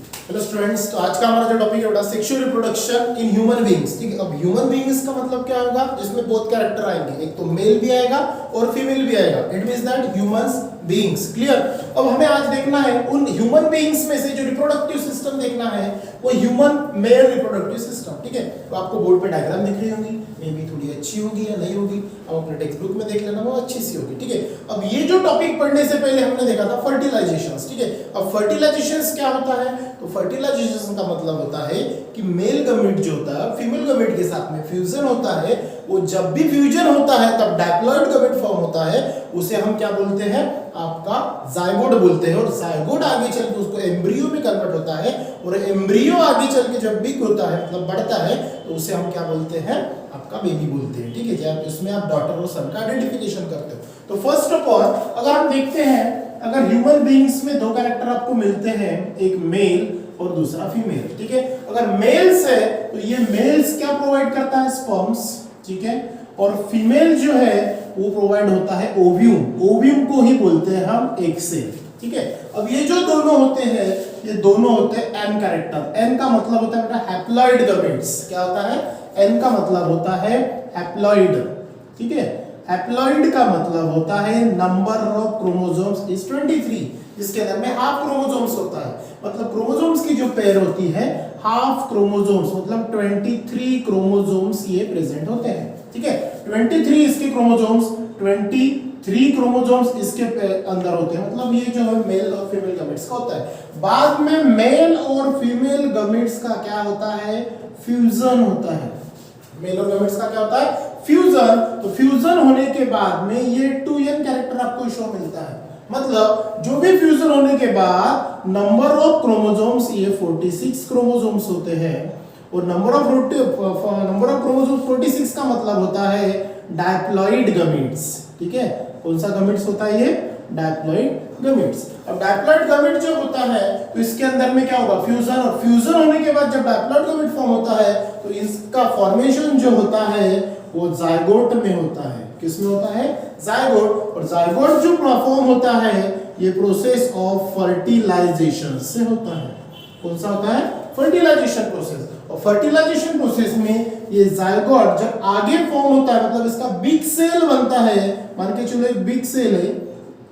Hello students, तो आज का हमारा जो टॉपिक है बेटा sexual reproduction in human beings. ठीक है, अब ह्यूमन बीइंग्स का मतलब क्या होगा, जिसमें बोथ कैरेक्टर आएंगे, एक तो मेल भी आएगा और फीमेल भी आएगा। It means that humans beings. Clear. अब हमें आज देखना है उन ह्यूमन बीइंग्स में से जो रिप्रोडक्टिव सिस्टम देखना है वो ह्यूमन मेल रिप्रोडक्टिव सिस्टम। ठीक है, तो आपको बोर्ड पे डायग्राम दिख रही होंगी, मे बी थोड़ी अच्छी होगी या नहीं होगी, अब अपने टेक्स्ट बुक में देख लेना, वो अच्छी सी होगी। ठीक है, अब ये जो टॉपिक पढ़ने से पहले हमने देखा था फर्टिलाइजेशंस। ठीक है, अब फर्टिलाइजेशंस क्या होता है, तो फर्टिलाइजेशन का मतलब होता है कि मेल गमीट जो होता है फीमेल गमीट के साथ में फ्यूजन होता है। वो जब भी फ्यूजन होता है तब डायप्लॉइड गमीट फॉर्म होता है, उसे हम क्या बोलते हैं, आपका जायगोट बोलते हैं। और जायगोट आगे चल के उसको एम्ब्रियो में कन्वर्ट होता है, और एम्ब्रियो आगे चल के जब बिग होता है मतलब बढ़ता है तो उसे हम क्या बोलते हैं, आपका बेबी बोलते हैं। ठीक है, जब इसमें आप डॉटर और सन का आइडेंटिफिकेशन करते हो। तो फर्स्ट ऑफ ऑल अगर हम देखते हैं, अगर ह्यूमन बीइंग्स में दो कैरेक्टर आपको मिलते हैं, एक मेल और दूसरा फीमेल। ठीक है, अगर मेल्स है तो ये मेल्स क्या प्रोवाइड करता है, स्पर्म्स। ठीक है, और फीमेल जो है वो प्रोवाइड होता है ओव्यूम। ओव्यूम को ही बोलते हैं हम एग सेल। ठीक है, अब ये जो दोनों होते हैं, ये दोनों होते हैं एन कैरेक्टर। एन का मतलब होता है बेटा हैप्लॉइड गमीट्स। क्या होता है, एन का मतलब होता है हैप्लॉइड। ठीक है, हैप्लॉइड का मतलब होता है नंबर ऑफ क्रोमोसोम्स इज 23, जिसके अंदर में हाफ क्रोमोसोम्स होता है। मतलब क्रोमोसोम्स की जो पेयर होती है हाफ क्रोमोसोम्स, मतलब 23 क्रोमोसोम्स ये प्रेजेंट होते हैं। ठीक है, 23 इसके क्रोमोसोम्स, 23 क्रोमोसोम्स इसके अंदर होते हैं। मतलब ये जो है मेल और फीमेल गमीट्स का होता है। बाद में मेल और फीमेल गमीट्स का क्या होता है, फ्यूजन होता है। मेल और गमीट्स का क्या होता है, फ्यूजन। तो फ्यूजन होने के बाद में ये 2n कैरेक्टर आपको शो मिलता है। मतलब जो भी फ्यूजन होने के बाद नंबर ऑफ क्रोमोसोम्स ये 46 क्रोमोसोम्स होते हैं, और नंबर ऑफ क्रोमोसोम्स 46 का मतलब होता है डायप्लॉइड गमीट्स। ठीक है, कौन सा गमीट्स होता है ये, डायप्लॉइड गमीट्स। अब डायप्लॉइड गमीट जो होता है तो इसके अंदर में क्या होगा, फ्यूजन। और फ्यूजन होने के बाद जब डायप्लॉइड गमीट फॉर्म होता है तो इसका फॉर्मेशन जो होता है वो जायगोट में होता है। किसमें होता है, जायगोट। और जायगोट जो फॉर्म होता है ये प्रोसेस ऑफ फर्टिलाइजेशन से होता है। कौन सा होता है, फर्टिलाइजेशन प्रोसेस। और फर्टिलाइजेशन प्रोसेस में ये जायगोट जब आगे फॉर्म होता है, मतलब इसका बिग सेल बनता है। मान के चलो एक बिग सेल है,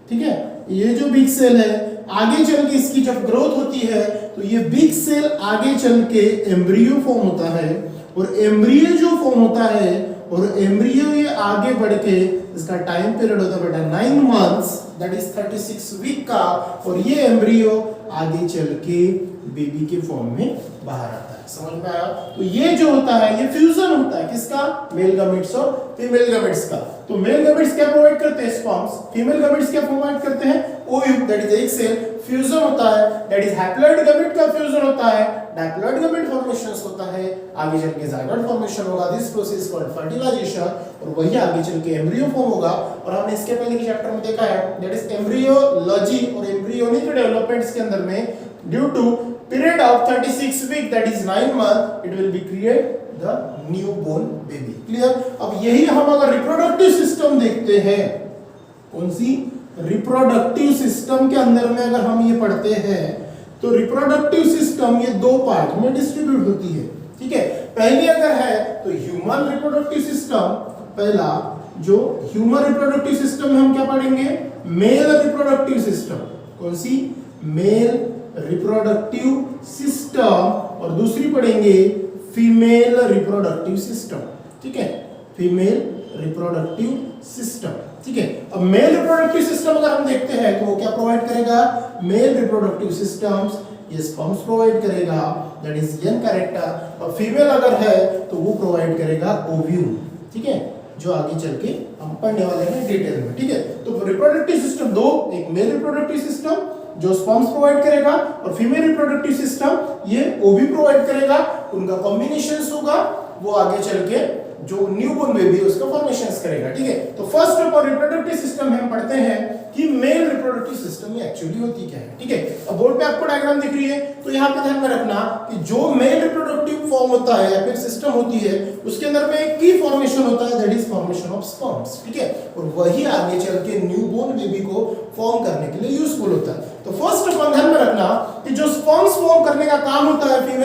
ठीक है, ये जो बिग सेल है आगे चल के इसकी जब ग्रोथ होती है तो ये बिग सेल आगे चल के एम्ब्रियो फॉर्म होता है। और एम्ब्रियो जो फॉर्म होता है, और एम्ब्रियो ये आगे बढ़ के इसका टाइम पीरियड होता है बेटा 9 मंथ्स, दैट इज 36 वीक का। और ये एम्ब्रियो आगे चल के बेबी के फॉर्म में बाहर आता है। समझ में आया। तो ये जो होता है ये फ्यूजन होता है किसका, मेल गमीट्स और फीमेल गमीट्स का। तो मेल गमीट्स क्या प्रोवाइड करते हैं, स्पर्म्स। फीमेल गमीट्स क्या प्रोवाइड करते हैं, ovum, that is egg cell. Fusion होता है, दैट इज हैप्लॉइड गमीट का फ्यूजन होता है, डायप्लॉइड गमीट फॉर्मेशंस होता है, आगे चल के जायगोट फॉर्मेशन होगा। This process called fertilisation. और वही आगे चल के एम्ब्रियो फॉर्म होगा। और हमने इसके पहले के चैप्टर में देखा है, दैट इज एम्ब्रियोलॉजी और एम्ब्रियोनिक डेवलपमेंट्स के अंदर में due to period of 36 week, that is 9 month, it will be create the newborn baby. Clear? अब यही हम अगर रिप्रोडक्टिव सिस्टम देखते हैं, कौन सी, रिप्रोडक्टिव सिस्टम के अंदर में अगर हम ये पढ़ते हैं तो रिप्रोडक्टिव सिस्टम ये दो पार्ट में डिस्ट्रीब्यूट होती है। ठीक है, पहली अगर है तो ह्यूमन रिप्रोडक्टिव सिस्टम। पहला जो ह्यूमन रिप्रोडक्टिव सिस्टम में हम क्या पढ़ेंगे, मेल रिप्रोडक्टिव सिस्टम। कौन सी, मेल रिप्रोडक्टिव सिस्टम। और दूसरी पढ़ेंगे फीमेल रिप्रोडक्टिव सिस्टम। ठीक है, फीमेल रिप्रोडक्टिव सिस्टम। ठीक है, अब मेल रिप्रोडक्टिव सिस्टम अगर हम देखते हैं तो वो क्या प्रोवाइड करेगा, मेल रिप्रोडक्टिव सिस्टम्स ये स्पर्म्स प्रोवाइड करेगा, दैट इज एन कैरेक्टर। और फीमेल अगर है तो वो प्रोवाइड करेगा ओव्यूम। ठीक है, जो आगे चल के हम पढ़ने वाले हैं डिटेल में। ठीक है, तो रिप्रोडक्टिव सिस्टम दो, एक मेल रिप्रोडक्टिव सिस्टम जो स्पर्म्स प्रोवाइड करेगा, और फीमेल रिप्रोडक्टिव सिस्टम ये ओवी प्रोवाइड करेगा। उनका कॉम्बिनेशंस होगा, वो आगे चल के जो न्यूबॉर्न बेबी उसका फॉर्मेशंस करेगा। ठीक है, तो first of all reproductive system हम पढ़ते हैं कि मेल रिप्रोडक्टिव सिस्टम में एक्चुअली होती क्या है। ठीक है, अब बोर्ड पे आपको डायग्राम दिख रही है, तो यहाँ पे ध्यान में रखना कि जो मेल रिप्रोडक्टिव फॉर्म होता है या फिर सिस्टम होती है उसके अंदर में एक की फॉर्मेशन होता है, that is formation of sperms. ठीक है, और वही आगे चल के न्यूबॉर्न बेबी को फॉर्म करने के लिए यूजफुल होता है। तो फर्स्ट ऑफ ऑल ध्यान में रखना कि जो स्पर्म्स फॉर्म करने का काम होता है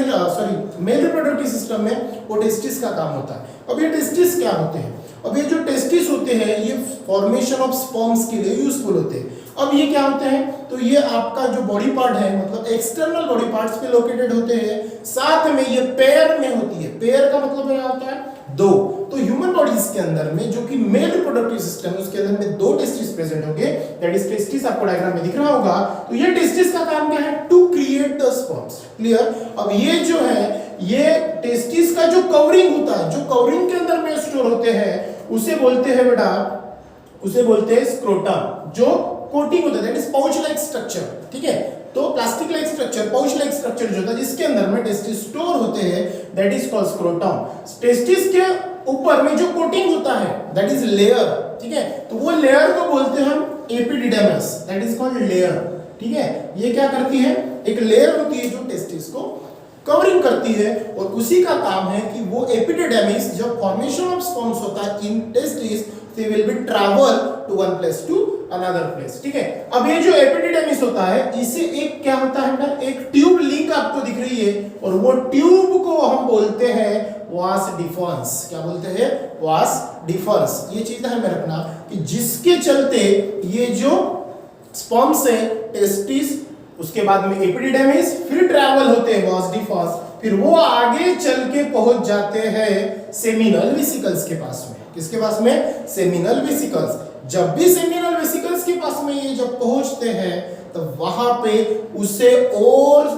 मेल रिप्रोडक्टिव सिस्टम में, वो टेस्टिस का काम होता है। अब ये टेस्टिस क्या होते हैं? अब ये जो टेस्टिस होते हैं ये फॉर्मेशन ऑफ स्पर्म्स के लिए यूजफुल होते हैं। अब ये क्या होते हैं? तो ये आपका जो बॉडी पार्ट है, मतलब एक्सटर्नल बॉडी पार्ट्स पे लोकेटेड होते हैं, साथ में ये पेयर में होती है। पेयर का मतलब क्या होता है? दो। तो ह्यूमन बॉडीज के अंदर में जो कि मेल रिप्रोडक्टिव सिस्टम है उसके अंदर में दो टेस्टिस प्रेजेंट होंगे, दैट इज टेस्टिस, आपको डायग्राम में दिख रहा होगा। तो ये टेस्टिस का काम क्या है? To create the sperms. Clear? अब ये जो है, ये टेस्टिस का जो कवरिंग होता है, जो कवरिंग के अंदर में स्टोर होते हैं, उसे बोलते हैं बेटा, उसे बोलते हैं स्क्रोटम। जो कोटिंग होता है that is pouch like structure, ठीक है। तो plastic like structure, pouch like structure जो होता है जिसके अंदर में टेस्टिस स्टोर होते हैं, that is called scrotum. Testis के ऊपर में जो कोटिंग होता है दैट इज लेयर, ठीक है। तो वो लेयर को बोलते हैं हम एपिडिडर्मिस, दैट इज कॉल्ड लेयर, ठीक है। ये क्या करती है? एक लेयर होती है जो टेस्टिस को कवरिंग करती है, और उसी का काम है कि वो एपिडिडर्मिस, जब फॉर्मेशन ऑफ स्पर्म्स होता है in testis, they will be travel to one place to another place, ठीक है। अब ये जो एपिडिडर्मिस होता है, इसे एक क्या होता है बेटा? एक ट्यूब लिंक आपको दिख रही है, और वो ट्यूब को हम बोलते हैं वास डिफरेंस। क्या बोलते हैं? Vas deferens. ये चीज ध्यान में रखना कि जिसके चलते ये जो स्पर्म्स है, टेस्टिस, उसके बाद में एपिडिडर्मिस, फिर ट्रैवल होते हैं वास डिफरेंस, फिर वो आगे चल के पहुंच जाते हैं सेमिनल वेसिकल्स के पास में। किसके पास में? Seminal vesicles. जब भी सेमिनल वेसिकल्स के पास में ये जब पहुंचते हैं, तो वहां पे उसे और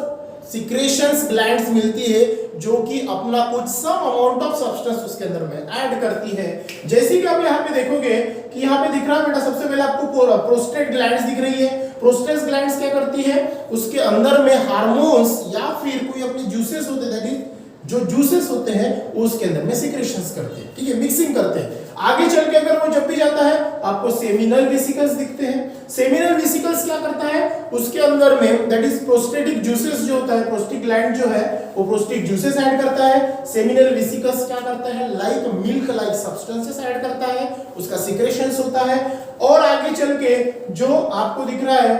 सिक्रेशंस ग्लैंड्स मिलती है, जो कि अपना कुछ सम अमाउंट ऑफ सब्सटेंस उसके अंदर में ऐड करती है। जैसे कि आप यहाँ पे देखोगे कि यहाँ पे दिख रहा है बेटा, सबसे पहले आपको प्रोस्टेट ग्लैंड्स दिख रही है। प्रोस्टेट ग्लैंड्स क्या करती है? उसके अंदर में हार्मोन्स या फिर कोई अपने जूसेस होते हैं, दैट इज जो जूसेस होते हैं उसके अंदर में सिक्रेशंस करते हैं, ठीक है, मिक्सिंग करते हैं। आगे चल के अगर वो जब भी जाता है, आपको सेमिनल वेसिकल्स दिखते हैं। सेमिनल वेसिकल्स क्या करता है? उसके अंदर में दैट इज प्रोस्टेटिक जूसेस जो होता है, प्रोस्टेटिक ग्लैंड जो है वो प्रोस्टेटिक जूसेस ऐड करता है। सेमिनल वेसिकल्स क्या करता है? Like milk like substances add करता है, उसका सिक्रेशंस होता है। और आगे चल के जो आपको दिख रहा है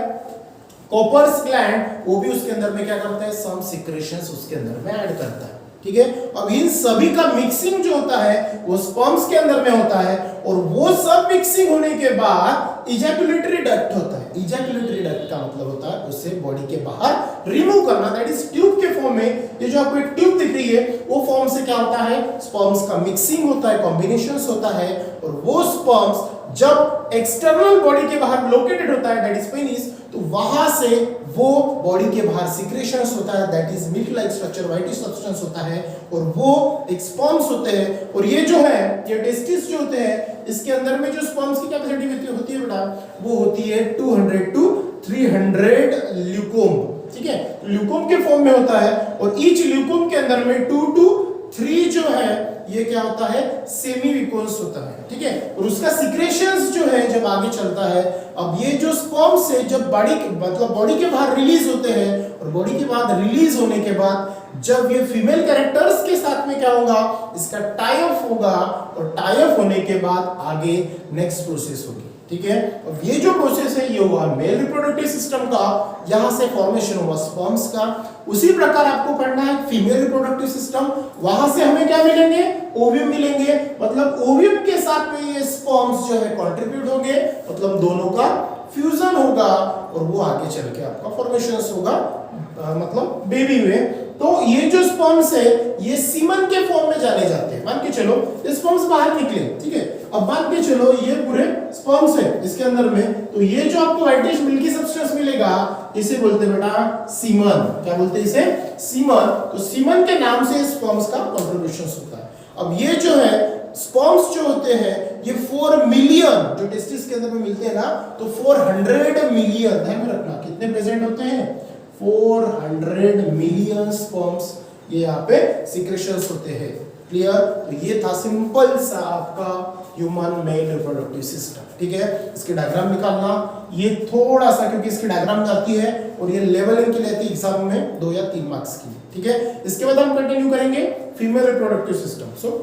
कॉपर्स ग्लैंड, वो भी उसके अंदर में क्या करता है? सम सिक्रेशंस उसके अंदर में ऐड करता है, ठीक है। अब इन सभी का मिक्सिंग जो होता है वो स्पर्म्स के अंदर में होता है, और वो सब मिक्सिंग होने के बाद इजैकुलेटरी डक्ट होता है। इजैकुलेटरी डक्ट का मतलब होता है उसे बॉडी के बाहर रिमूव करना, दैट इज ट्यूब के फॉर्म में। ये जो आपको एक ट्यूब दिख रही है, वो फॉर्म से क्या होता है? स्पर्म्स का मिक्सिंग होता है, कॉम्बिनेशंस होता है, और वो स्पर्म्स जब एक्सटर्नल बॉडी के बाहर लोकेटेड होता है, दैट इज पेनिस, तो वहां से वो बॉडी के बाहर सिक्रेशंस होता है, that is milk like structure, whitish substance होता है, और वो एक स्पर्म्स होते हैं। और ये जो है, ये टेस्टिस जो होते हैं, इसके अंदर में जो स्पर्म्स की कैपेसिटी होती है बेटा, वो होती है 200 to 300 ल्यूकोम, ठीक है। ल्यूकोम के फॉर्म में होता है, और ईच ल्यूकोम के अंदर में 2 to 3 जो है ये क्या होता है? सेमी विकोन्स होता है, ठीक है। और उसका सिक्रेशंस जो है जब आगे चलता है, अब ये जो स्पर्म्स है जब बॉडी मतलब बॉडी के बाहर रिलीज होते हैं, और बॉडी के बाद रिलीज होने के बाद जब ये फीमेल कैरेक्टर्स के साथ में क्या होगा? इसका टाई अप होगा, और टाई अप होने के बाद आगे नेक्स्ट प्रोसेस होगी, ठीक है। अब ये जो प्रोसेस है ये हुआ मेल रिप्रोडक्टिव सिस्टम का, यहां से फॉर्मेशन हुआ स्पर्म्स का। उसी प्रकार आपको पढ़ना है फीमेल रिप्रोडक्टिव सिस्टम, वहां से हमें क्या मिलेंगे? ओव्यूम मिलेंगे, मतलब ओव्यूम के साथ में ये स्पर्म्स जो है कंट्रीब्यूट होंगे, मतलब दोनों का फ्यूजन होगा, और वो आगे चल के आपका फॉर्मेशंस होगा, मतलब बेबी में। तो ये जो स्पर्म्स है ये सीमन के फॉर्म में जाने जाते हैं। मान के चलो ये स्पर्म्स बाहर निकले, ठीक है। अब मान के चलो ये पूरे स्पर्म्स है इसके अंदर में, तो ये जो आपको व्हाइटिश मिल्की सब्सटेंस मिलेगा, इसे बोलते हैं बेटा सीमन। क्या बोलते हैं इसे? सीमन। तो सीमन के नाम से स्पर्म्स का कंट्रीब्यूशन होता है। अब ये जो है स्पर्म्स जो होते हैं ये 4 मिलियन जो टेस्टिस के अंदर में मिलते हैं ना, तो 400 मिलियन, ध्यान में रखना कितने प्रेजेंट होते हैं? 400 मिलियन स्पर्म्स ये यहाँ पे सिक्रेशंस होते हैं। क्लियर? तो ये था सिंपल सा आपका ह्यूमन मेल रिप्रोडक्टिव सिस्टम, ठीक है। इसके डायग्राम निकालना, ये थोड़ा सा क्योंकि इसकी डायग्राम आती है और ये लेवलिंग के लिए आती है एग्जाम में 2 या 3 मार्क्स की, ठीक है। इसके बाद हम कंटिन्यू करेंगे फीमेल रिप्रोडक्टिव सिस्टम। सो